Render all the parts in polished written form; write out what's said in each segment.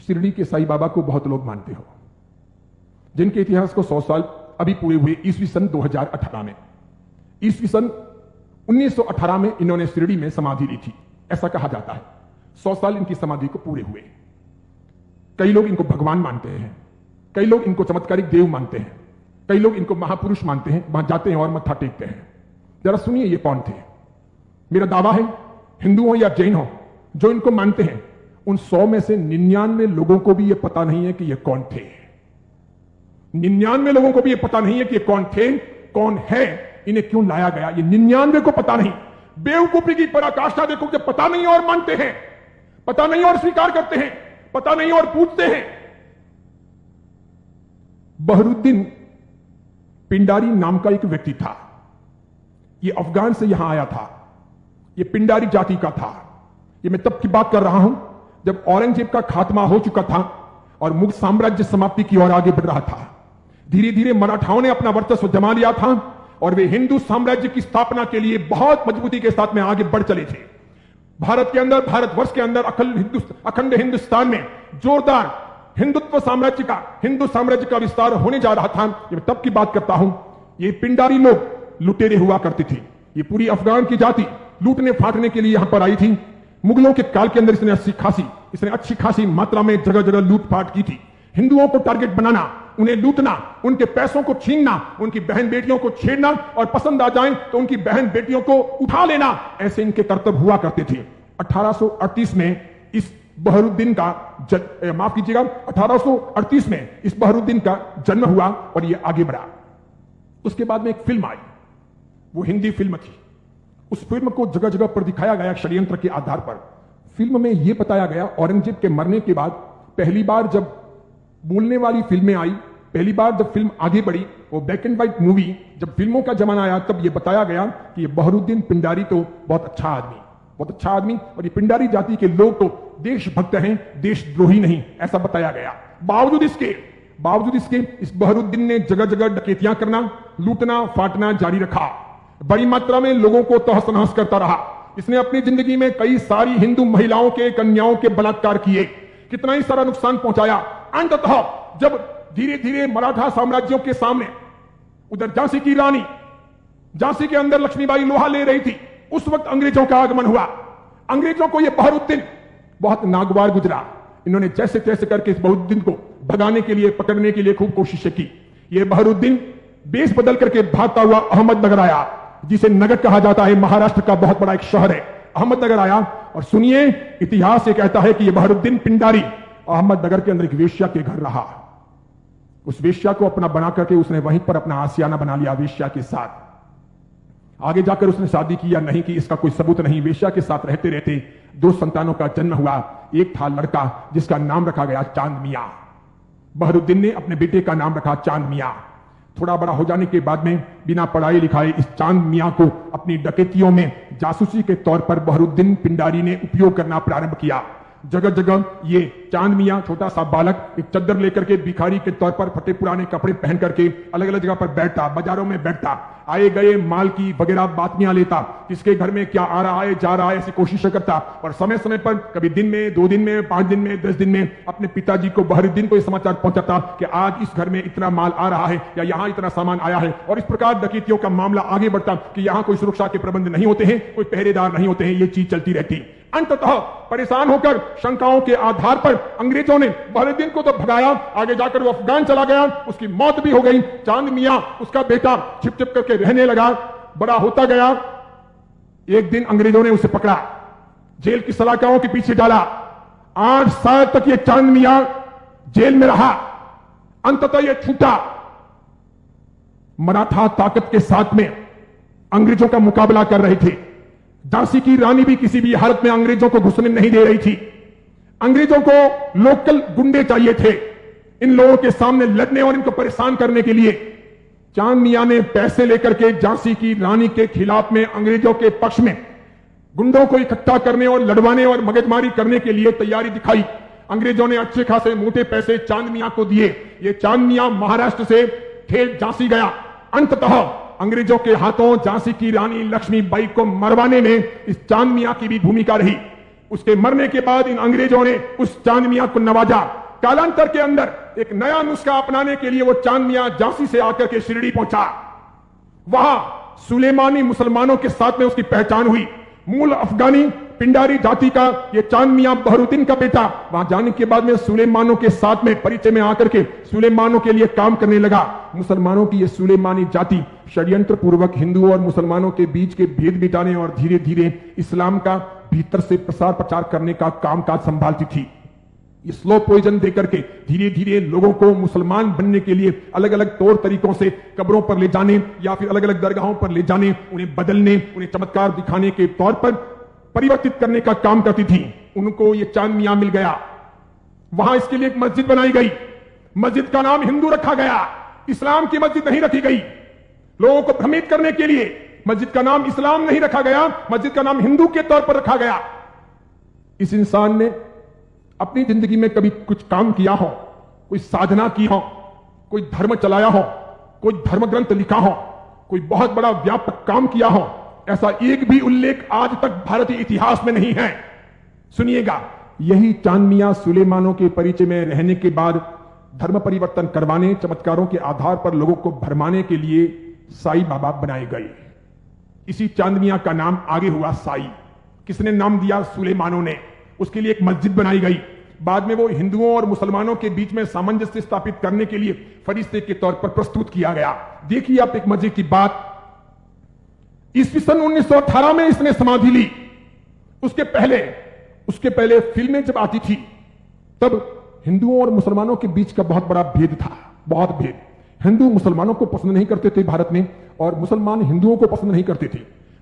शिरडी के साईं बाबा को बहुत लोग मानते हो, जिनके इतिहास को 100 साल अभी पूरे हुए ईस्वी सन 2018 में। ईस्वी सन 1918 में इन्होंने शिरडी में समाधि ली थी, ऐसा कहा जाता है। 100 साल इनकी समाधि को पूरे हुए। कई लोग इनको भगवान मानते हैं, कई लोग इनको चमत्कारिक देव मानते हैं, कई लोग इनको महापुरुष मानते हैं, वहां जाते हैं और मत्था टेकते हैं। जरा सुनिए ये कौन थे। मेरा दावा है, हिंदू हो या जैन हो, जो इनको मानते हैं उन 100 में से 99 लोगों को भी ये पता नहीं है कि ये कौन थे। 99 लोगों को भी ये पता नहीं है कि ये कौन थे, कौन है, इन्हें क्यों लाया गया, ये 99 को पता नहीं। बेवकूफी की पराकाष्ठा देखो, जब पता नहीं और मानते हैं, पता नहीं और स्वीकार करते हैं, पता नहीं और पूछते हैं। बहरुद्दीन पिंडारी नाम का एक व्यक्ति था। ये अफगान से यहां आया था। ये पिंडारी जाति का था। ये मैं तब की बात कर रहा हूं जब औरंगजेब का खात्मा हो चुका था और मुगल साम्राज्य समाप्ति की ओर आगे बढ़ रहा था। धीरे धीरे मराठाओं ने अपना वर्चस्व जमा लिया था और वे हिंदू साम्राज्य की स्थापना के लिए बहुत मजबूती के साथ में आगे बढ़ चले थे। भारत के अंदर, भारतवर्ष के अंदर, अखंड हिंदुस्तान में जोरदार हिंदुत्व साम्राज्य का, हिंदू साम्राज्य का विस्तार होने जा रहा था। मैं तब की बात करता हूं। ये पिंडारी लोग लुटेरे हुआ करती थी। ये पूरी अफगान की जाति लूटने फाटने के लिए यहां पर आई थी। मुगलों के काल के अंदर इसने अच्छी खासी मात्रा में जगह जगह लूटपाट की थी। हिंदुओं को टारगेट बनाना, उन्हें लूटना, उनके पैसों को छीनना, उनकी बहन बेटियों को छेड़ना और पसंद आ जाए तो उनकी बहन बेटियों को उठा लेना, ऐसे इनके कर्तव्य हुआ करते थे। 1838 में इस बहरुद्दीन का 1838 में इस बहरुद्दीन का जन्म हुआ और यह आगे बढ़ा। उसके बाद में एक फिल्म आई, वो हिंदी फिल्म थी। उस फिल्म को जगह जगह पर दिखाया गया षड्यंत्र के आधार पर। फिल्म में यह बताया गया, औरंगजेब के मरने के बाद पहली बार जब बोलने वाली फिल्में आई, पहली बार जब फिल्म आगे बढ़ी, वो ब्लैक एंड व्हाइट मूवी, जब फिल्मों का जमाना आया, तब यह बताया गया कि ये बहरुद्दीन पिंडारी तो बहुत अच्छा आदमी और ये पिंडारी जाति के लोग तो देशभक्त हैं, देशद्रोही नहीं, ऐसा बताया गया। बावजूद इसके इस बहरुद्दीन ने जगह जगह डकैतियां करना, लूटना फाटना जारी रखा। बड़ी मात्रा में लोगों को तहस नहस करता रहा। इसने अपनी जिंदगी में कई सारी हिंदू महिलाओं के, कन्याओं के बलात्कार किए, कितना ही सारा नुकसान पहुंचाया। अंततः जब धीरे धीरे मराठा साम्राज्यों के सामने, उधर झांसी की रानी, झांसी के अंदर लक्ष्मीबाई लोहा ले रही थी, उस वक्त अंग्रेजों का आगमन हुआ। अंग्रेजों को यह बहरुद्दीन बहुत नागवार गुजरा। इन्होंने जैसे तैसे करके इस बहरुद्दीन को भगाने के लिए, पकड़ने के लिए खूब कोशिशें की। यह बहरुद्दीन बेस बदल करके भागता हुआ अहमदनगर आया, जिसे नगर कहा जाता है, महाराष्ट्र का बहुत बड़ा एक शहर है। अहमदनगर आया और सुनिए, इतिहास ये कहता है कि यह बहरुद्दीन पिंडारी अहमदनगर के अंदर एक वेश्या के घर रहा। उस वेश्या को अपना बना करके उसने वहीं पर अपना आशियाना बना लिया वेश्या के साथ। आगे जाकर उसने शादी की या नहीं की, इसका कोई सबूत नहीं। वेश्या के साथ रहते रहते 2 संतानों का जन्म हुआ। एक था लड़का जिसका नाम रखा गया चांद मियां। बहरुद्दीन ने अपने बेटे का नाम रखा चांद मियां। थोड़ा बड़ा हो जाने के बाद में बिना पढ़ाई लिखाई इस चांद मियां को अपनी डकैतियों में जासूसी के तौर पर बहरुद्दीन पिंडारी ने उपयोग करना प्रारंभ किया। जगह जगह ये चांद मियां, छोटा सा बालक, एक चद्दर लेकर के भिखारी के तौर पर फटे पुराने कपड़े पहन करके अलग अलग जगह पर बैठता, बाजारों में बैठता, आए गए माल की वगैरह बातमियां लेता, किसके घर में क्या आ रहा है जा रहा है ऐसी कोशिशें करता। और समय समय पर कभी दिन में, 2 दिन में, 5 दिन में, 10 दिन में अपने पिताजी को, बहरुद्दीन को यह समाचार पहुंचाता कि आज इस घर में इतना माल आ रहा है या यहां इतना सामान आया है। और इस प्रकार डकैतियों का मामला आगे बढ़ता कि यहां कोई सुरक्षा के प्रबंध नहीं होते हैं, कोई पहरेदार नहीं होते हैं, ये चीज चलती रहती। अंततः परेशान होकर शंकाओं के आधार पर अंग्रेजों ने बहरुद्दीन को तो भगाया, आगे जाकर वो अफगान चला गया, उसकी मौत भी हो गई। चांद मियां, उसका बेटा, छिप छिप करके रहने लगा, बड़ा होता गया। एक दिन अंग्रेजों ने उसे पकड़ा, जेल की सलाखों के पीछे डाला। 8 साल तक ये चांद मियां जेल में रहा। अंततः ये छूटा। मराठा ताकत के साथ में अंग्रेजों का मुकाबला कर रहे थे। झांसी की रानी भी किसी भी हालत में अंग्रेजों को घुसने नहीं दे रही थी। अंग्रेजों को लोकल गुंडे चाहिए थे इन लोगों के सामने लड़ने और इनको परेशान करने के लिए। चांद मियां ने पैसे लेकर के झांसी की रानी के खिलाफ में, अंग्रेजों के पक्ष में गुंडों को इकट्ठा करने और लड़वाने और मगजमारी करने के लिए तैयारी दिखाई। अंग्रेजों ने अच्छे खासे मोटे पैसे चांद मियां को दिए। ये चांद मियां महाराष्ट्र से ठेठ झांसी गया। अंततः अंग्रेजों के हाथों झांसी की रानी लक्ष्मीबाई को मरवाने में इस चांद मियां की भी भूमिका रही। उसके मरने के बाद इन अंग्रेजों ने उस चांद मियां को नवाजा। कालांतर के अंदर एक नया नुस्खा अपनाने के लिए वो चांद मियां झांसी से आकर के शिरडी पहुंचा। वहां सुलेमानी मुसलमानों के साथ में उसकी पहचान हुई। मूल अफगानी पिंडारी जाति का ये चांद मियां बहरूद्दीन का बेटा वहां जाने के बाद में सुलेमानों के साथ में परिचय में आकर के सुलेमानों के लिए काम करने लगा। मुसलमानों की ये सुलेमानी जाति षड्यंत्र पूर्वक हिंदुओं और मुसलमानों के बीच के भेद मिटाने और धीरे धीरे इस्लाम का भीतर से प्रसार प्रचार करने का कामकाज संभालती थी। ये स्लो पॉइजन देकर के धीरे धीरे लोगों को मुसलमान बनने के लिए अलग अलग तौर तरीकों से कब्रों पर ले जाने या फिर अलग अलग दरगाहों पर ले जाने, उन्हें बदलने, उन्हें चमत्कार दिखाने के तौर पर परिवर्तित करने का काम करती थी। उनको ये चांद मियां मिल गया। वहां इसके लिए एक मस्जिद बनाई गई। मस्जिद का नाम हिंदू रखा गया, इस्लाम की मस्जिद नहीं रखी गई। लोगों को भ्रमित करने के लिए मस्जिद का नाम इस्लाम नहीं रखा गया, मस्जिद का नाम हिंदू के तौर पर रखा गया। इस इंसान ने अपनी जिंदगी में कभी कुछ काम किया हो, कोई साधना की हो, कोई धर्म चलाया हो, कोई धर्म ग्रंथ लिखा हो, कोई बहुत बड़ा व्यापक काम किया हो, ऐसा एक भी उल्लेख आज तक भारतीय इतिहास में नहीं है। सुनिएगा, यही चांद मियां सुलेमानों के परिचय में रहने के बाद धर्म परिवर्तन करवाने, चमत्कारों के आधार पर लोगों को भरमाने के लिए साईं बाबा बनाए गए। इसी चांद मियां का नाम आगे हुआ साई। किसने नाम दिया? सुलेमानों ने। उसके लिए एक मस्जिद बनाई गई। बाद में वो हिंदुओं और मुसलमानों के बीच में सामंजस्य स्थापित करने के लिए फरिश्ते के तौर पर प्रस्तुत किया गया। देखिए आप एक मजे की बात, ईस्वी सन 1918 में इसने समाधि ली। उसके पहले फिल्में जब आती थी तब हिंदुओं और मुसलमानों के बीच का बहुत बड़ा भेद था, बहुत भेद। हिंदू मुसलमानों को पसंद नहीं करते थे भारत में, और मुसलमान हिंदुओं को पसंद नहीं करते थे।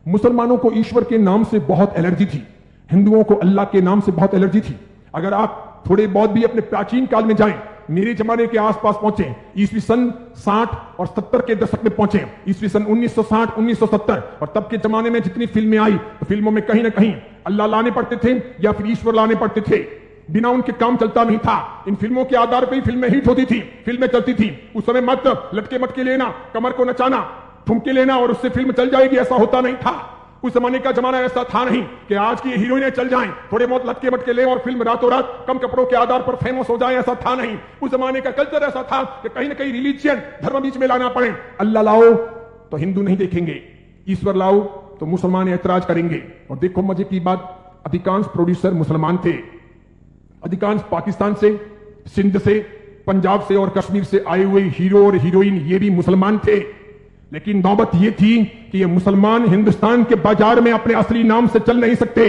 मुसलमानों को ईश्वर के नाम से बहुत एलर्जी थी, हिंदुओं को अल्लाह के नाम से बहुत एलर्जी थी। अगर आप थोड़े बहुत भी अपने प्राचीन काल में जाएं, मेरे जमाने के आसपास पहुंचे, ईस्वी सन 60 और 70 के दशक में पहुंचे, ईस्वी सन 1960 1970, और तब के जमाने में जितनी फिल्में आई तो फिल्मों में कहीं ना कहीं अल्लाह लाने पड़ते थे या फिर ईश्वर लाने पड़ते थे। बिना उनके काम चलता नहीं था। इन फिल्मों के आधार पर ही फिल्में हिट होती थी, फिल्में चलती थी। उस समय मत लटके मटके लेना, कमर को नचाना, ठुमके लेना और उससे फिल्म चल जाएगी, ऐसा होता नहीं था। उस जमाने का जमाना ऐसा था नहीं कि आज की हीरोइनें चल जाएं, थोड़े बहुत लटके मटके ले और फिल्म रातों रात कम कपड़ों के आधार पर फेमस हो जाए, ऐसा था नहीं। उस जमाने का कल्चर ऐसा था कि कहीं ना कहीं रिलीजियन, धर्म बीच में लाना पड़े। अल्लाह लाओ तो हिंदू नहीं देखेंगे, ईश्वर लाओ तो मुसलमान ऐतराज करेंगे। और देखो मजे की बात, अधिकांश प्रोड्यूसर मुसलमान थे। अधिकांश पाकिस्तान से, सिंध से, पंजाब से और कश्मीर से आए हुए हीरो और हीरोइन ये भी मुसलमान थे। लेकिन नौबत ये थी कि ये मुसलमान हिंदुस्तान के बाजार में अपने असली नाम से चल नहीं सकते,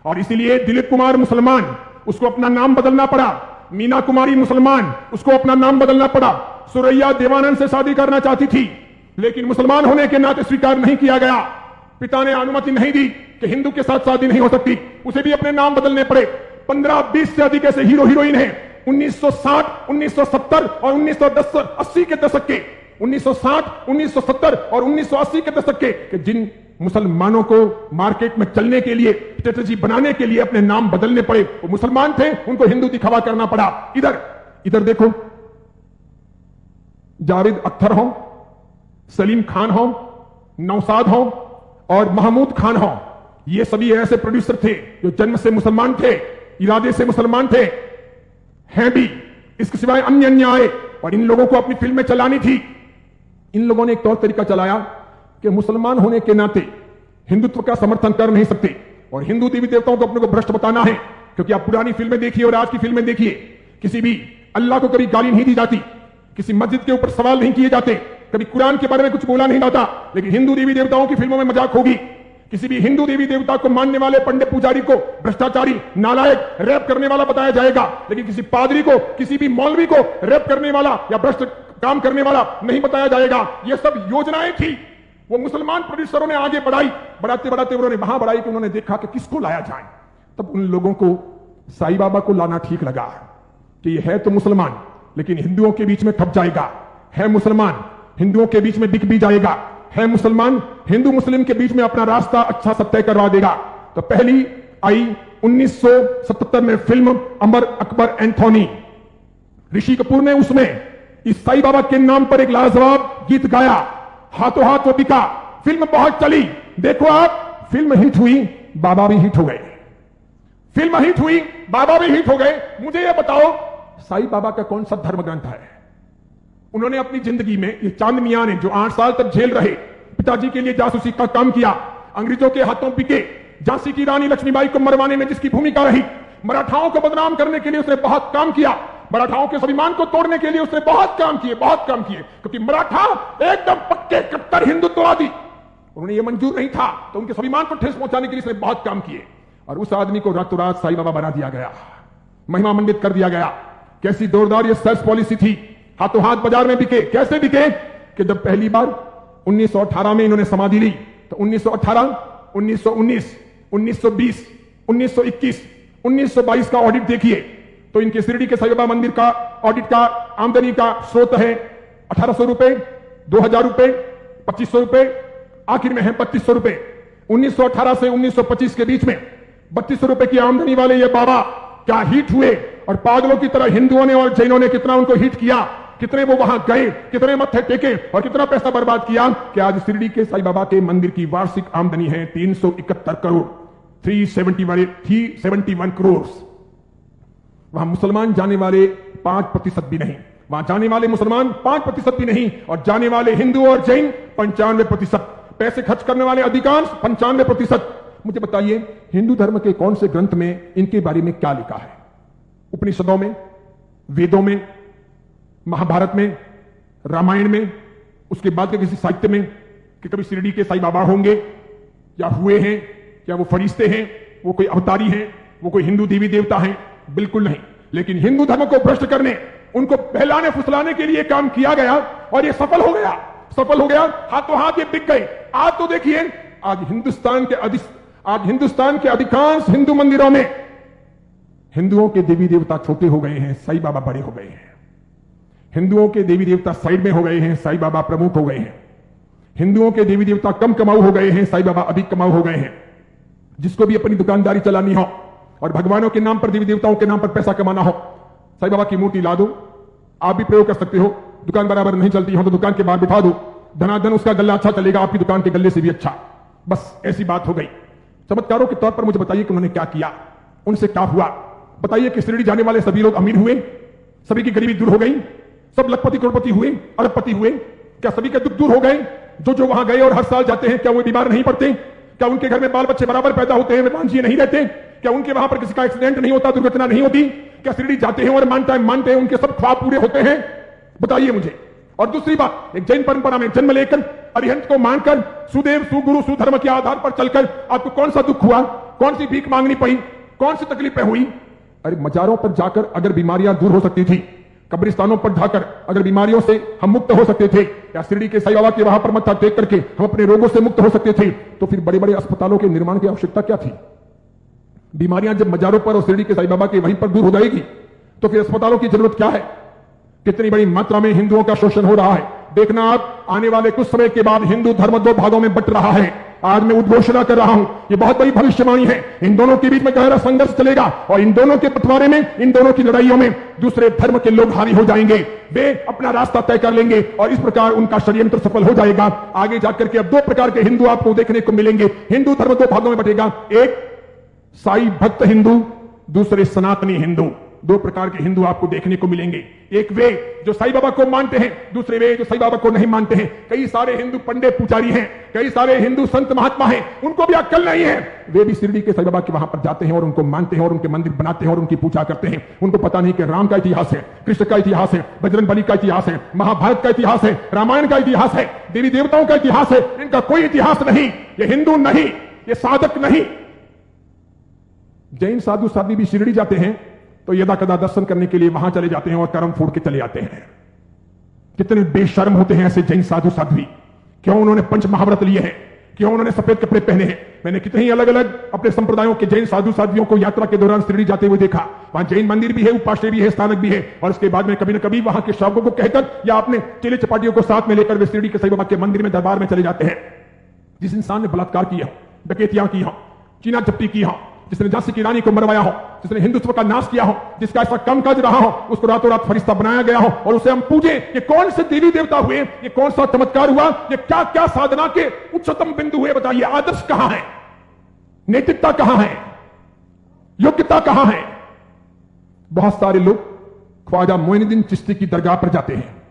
और इसीलिए दिलीप कुमार मुसलमान, उसको अपना नाम बदलना पड़ा। मीना कुमारी मुसलमान, उसको अपना नाम बदलना पड़ा। सुरैया देवानंद से शादी करना चाहती थी, लेकिन मुसलमान होने के नाते स्वीकार नहीं किया गया। पिता ने अनुमति नहीं दी कि हिंदू के साथ शादी नहीं हो सकती, उसे भी अपने नाम बदलने पड़े। 15-20 से अधिक ऐसे हीरो हीरोइन हैं 1960, 1970 और 1980 के दशक के, 1960, 1970 और 1980 के दशक के जिन मुसलमानों को मार्केट में चलने के लिए, स्ट्रेटेजी बनाने के लिए अपने नाम बदलने पड़े, वो मुसलमान थे, उनको हिंदू दिखावा करना पड़ा। इधर देखो, जावेद अख्तर हो, सलीम खान हो, नौशाद हो और महमूद खान हो, ये सभी ऐसे प्रोड्यूसर थे जो जन्म से मुसलमान थे, इरादे से मुसलमान थे, हैं भी। इसके सिवाय अन्य आए और इन लोगों को अपनी फिल्में चलानी थी। इन लोगों ने एक तौर तरीका चलाया कि मुसलमान होने के नाते हिंदुत्व का समर्थन कर नहीं सकते और हिंदू देवी देवताओं को अपने को भ्रष्ट बताना है। क्योंकि आप पुरानी फिल्में देखिए और आज की फिल्में देखिए, किसी भी अल्लाह को कभी गाली नहीं दी जाती, किसी मस्जिद के ऊपर सवाल नहीं किए जाते, कभी कुरान के बारे में कुछ बोला नहीं जाता। लेकिन हिंदू देवी देवताओं की फिल्मों में मजाक होगी। किसी भी हिंदू देवी देवता को मानने वाले पंडित पुजारी को भ्रष्टाचारी, नालायक, रैप करने वाला बताया जाएगा, लेकिन किसी पादरी को, किसी भी मौलवी को रैप करने वाला या भ्रष्ट काम करने वाला नहीं बताया जाएगा। ये सब योजनाएं थी, वो मुसलमान प्रोड्यूसरों ने आगे बढ़ाई। बढ़ाते बढ़ाते उन्होंने वहां बढ़ाई कि उन्होंने देखा कि किसको लाया जाए। तब उन लोगों को साईं बाबा को लाना ठीक लगा कि ये है तो मुसलमान, लेकिन हिंदुओं के बीच में खप जाएगा, है मुसलमान, हिंदुओं के बीच में बिक भी जाएगा, है मुसलमान, हिंदू मुस्लिम के बीच में अपना रास्ता अच्छा सा तय करवा देगा। तो पहली आई 1977 में फिल्म अमर अकबर एंथोनी। ऋषि कपूर ने उसमें इस साईं बाबा के नाम पर एक लाजवाब गीत गाया, हाथों हाथ वो बिका। फिल्म बहुत चली, देखो आप, फिल्म हिट हुई, बाबा भी हिट हो गए। फिल्म हिट हुई, बाबा भी हिट हो गए। मुझे यह बताओ साईं बाबा का कौन सा धर्म ग्रंथ है? उन्होंने अपनी जिंदगी में, ये चांद मियां ने जो 8 साल तक जेल रहे, पिताजी के लिए जासूसी का काम किया, अंग्रेजों के हाथों बिके, झांसी की रानी लक्ष्मीबाई को मरवाने में जिसकी भूमिका रही, मराठाओं को बदनाम करने के लिए उसने बहुत काम किया, मराठाओं के स्वाभिमान को तोड़ने के लिए उसने बहुत काम किए, क्योंकि मराठा एकदम पक्के कट्टर हिंदुत्ववादी, उन्होंने ये मंजूर नहीं था, तो उनके स्वाभिमान को ठेस पहुंचाने के लिए उसने बहुत काम किए। और उस आदमी को रातों रात साईं बाबा बना दिया गया, महिमा मंडित कर दिया गया। कैसी जोरदार ये सेल्स पॉलिसी थी, हाथों हाथ बाजार में बिके। कैसे बिके कि जब पहली बार 1918 में इन्होंने समाधि ली, तो 1918, 1919, 1920, 1921, 1922 का ऑडिट देखिए, तो इनके शिरडी के साईं बाबा मंदिर का ऑडिट का आमदनी का स्रोत है 1800 रुपए, 2000 रुपए, 2500 रुपए, आखिर में है 3200 रुपए। 1918 से 1925 के बीच में 3200 रुपए की आमदनी वाले ये बाबा क्या हिट हुए, और पागलों की तरह हिंदुओं ने और जैनों ने कितना उनको हिट किया, कितने वो वहां गए, कितने मत्थे टेके और कितना पैसा बर्बाद किया कि आज शिरडी के साईं बाबा के मंदिर की वार्षिक आमदनी है 371 करोड़, 371 करोड़। वहां मुसलमान जाने वाले 5% भी नहीं, वहां जाने वाले मुसलमान 5% भी नहीं, और जाने वाले हिंदू और जैन 95%, पैसे खर्च करने वाले अधिकांश 95%। मुझे बताइए हिंदू धर्म के कौन से ग्रंथ में इनके बारे में क्या लिखा है? उपनिषदों में, वेदों में, महाभारत में, रामायण में, उसके बाद के किसी साहित्य में कि कभी शिरडी के साईं बाबा होंगे या हुए हैं, या वो फरिश्ते हैं, वो कोई अवतारी हैं, वो कोई हिंदू देवी देवता हैं? बिल्कुल नहीं। लेकिन हिंदू धर्म को भ्रष्ट करने, उनको बहलाने फुसलाने के लिए काम किया गया, और ये सफल हो गया, हाथों हाथ ये बिक गए। आज तो देखिए, आज हिंदुस्तान के अधिकांश हिंदू मंदिरों में हिंदुओं के देवी देवता छोटे हो गए हैं, साईं बाबा बड़े हो गए हैं। हिंदुओं के देवी देवता साइड में हो गए हैं, साईं बाबा प्रमुख हो गए हैं। हिंदुओं के देवी देवता कम कमाऊ हो गए हैं, साईं बाबा अधिक कमाऊ हो गए हैं। जिसको भी अपनी दुकानदारी चलानी हो और भगवानों के नाम पर, देवी देवताओं के नाम पर पैसा कमाना हो, साईं बाबा की मूर्ति ला दो। आप भी प्रयोग कर सकते हो। दुकान बराबर नहीं चलती हो तो दुकान के बाहर बिठा दो, धनाधन उसका गल्ला अच्छा चलेगा, आपकी दुकान के गल्ले से भी अच्छा। बस ऐसी बात हो गई। चमत्कारों के तौर पर मुझे बताइए कि उन्होंने क्या किया, उनसे क्या हुआ? बताइए कि शिरडी जाने वाले सभी लोग अमीर हुए, सभी की गरीबी दूर हो गई, सब लखपति करोड़पति हुए, अरबपति हुए? क्या सभी के दुख दूर हो गए? जो वहां गए और हर साल जाते हैं, क्या वो बीमार नहीं पड़ते? क्या उनके घर में बाल बच्चे बराबर पैदा होते हैं, वे वांझिए नहीं रहते? क्या उनके वहां पर किसी का एक्सीडेंट नहीं होता, दुर्घटना नहीं होती? क्या शिरडी जाते हैं और मानते हैं उनके सब ख्वाब पूरे होते हैं? बताइए मुझे। और दूसरी बात, एक जैन परंपरा में जन्म लेकर, अरिहंत को मानकर, सुदेव सुगुरु सुधर्म के आधार पर चलकर आपको कौन सा दुख हुआ? कौन सी भीख मांगनी पड़ी? कौन सी तकलीफें हुई? अरे मजारों पर जाकर अगर बीमारियां दूर हो सकती थी, कब्रिस्तानों पर जाकर अगर बीमारियों से हम मुक्त हो सकते थे, या शिरडी के साईं बाबा के वहां पर मत्था टेक करके हम अपने रोगों से मुक्त हो सकते थे, तो फिर बड़े बड़े अस्पतालों के निर्माण की आवश्यकता क्या थी? बीमारियां जब मजारों पर और शिरडी के साईं बाबा के वहीं पर दूर हो जाएगी, तो फिर अस्पतालों की जरूरत क्या है? कितनी बड़ी मात्रा में हिंदुओं का शोषण हो रहा है। देखना आप, आने वाले कुछ समय के बाद हिंदू धर्म 2 भागों में बंट रहा है। आज मैं उद्घोषणा कर रहा हूं, ये बहुत बड़ी भविष्यवाणी है। इन दोनों के बीच में गहरा संघर्ष चलेगा, और इन दोनों के बंटवारे में, इन दोनों की लड़ाइयों में दूसरे धर्म के लोग हावी हो जाएंगे। वे अपना रास्ता तय कर लेंगे, और इस प्रकार उनका षड्यंत्र सफल हो जाएगा। आगे जाकर के अब 2 प्रकार के हिंदू आपको देखने को मिलेंगे। हिंदू धर्म 2 भागों में बंटेगा, एक साई भक्त हिंदू, दूसरे सनातनी हिंदू। 2 प्रकार के हिंदू आपको देखने को मिलेंगे। एक वे जो साईं बाबा को मानते हैं, दूसरे वे जो साईं बाबा को नहीं मानते हैं। कई सारे हिंदू पंडित पुजारी हैं, कई सारे हिंदू संत महात्मा हैं, उनको भी अक्ल नहीं है। वे भी शिरडी के साईं बाबा के वहां पर जाते हैं और उनको मानते हैं और उनके मंदिर बनाते हैं और उनकी पूजा करते हैं। उनको पता नहीं कि राम का इतिहास है, कृष्ण का इतिहास है, बजरंग बली का इतिहास है, महाभारत का इतिहास है, रामायण का इतिहास है, देवी देवताओं का इतिहास है। इनका कोई इतिहास नहीं। ये हिंदू नहीं, ये साधक नहीं। जैन साधु साध्वी भी शिरडी जाते हैं तो यदा कदा दर्शन करने के लिए वहां चले जाते हैं और कर्म फोड़ के चले जाते हैं। कितने बेशर्म होते हैं ऐसे जैन साधु साध्वी। क्यों उन्होंने पंच महाव्रत लिए हैं? क्यों उन्होंने सफेद कपड़े पहने हैं? मैंने कितने ही अलग अलग अपने संप्रदायों के जैन साधु साध्वियों को यात्रा के दौरान शिरडी जाते हुए देखा। वहां जैन मंदिर भी है, उपाश्रय भी है, स्थानक भी है, और इसके बाद में कभी न कभी वहां के श्रावकों को कहकर या अपने चेले चपाटियों को साथ में लेकर वे शिरडी के साईं बाबा के मंदिर में दरबार में चले जाते हैं। जिस इंसान ने बलात्कार किया, डकैतियां की हो, चीना चपटी की हो, जिसने झांसी की रानी को मरवाया हो, जिसने हिंदुत्व का नाश किया हो, जिसका ऐसा कामकाज रहा हो, उसको रातों रात फरिश्ता बनाया गया हो और उसे हम पूजे। ये कौन से देवी देवता हुए? ये कौन सा चमत्कार हुआ? ये क्या क्या साधना के उच्चतम बिंदु हुए? बताइए, आदर्श कहां है? नैतिकता कहां है? योग्य योग्यता कहां है? बहुत सारे लोग ख्वाजा मोइनुद्दीन चिश्ती की दरगाह पर जाते हैं,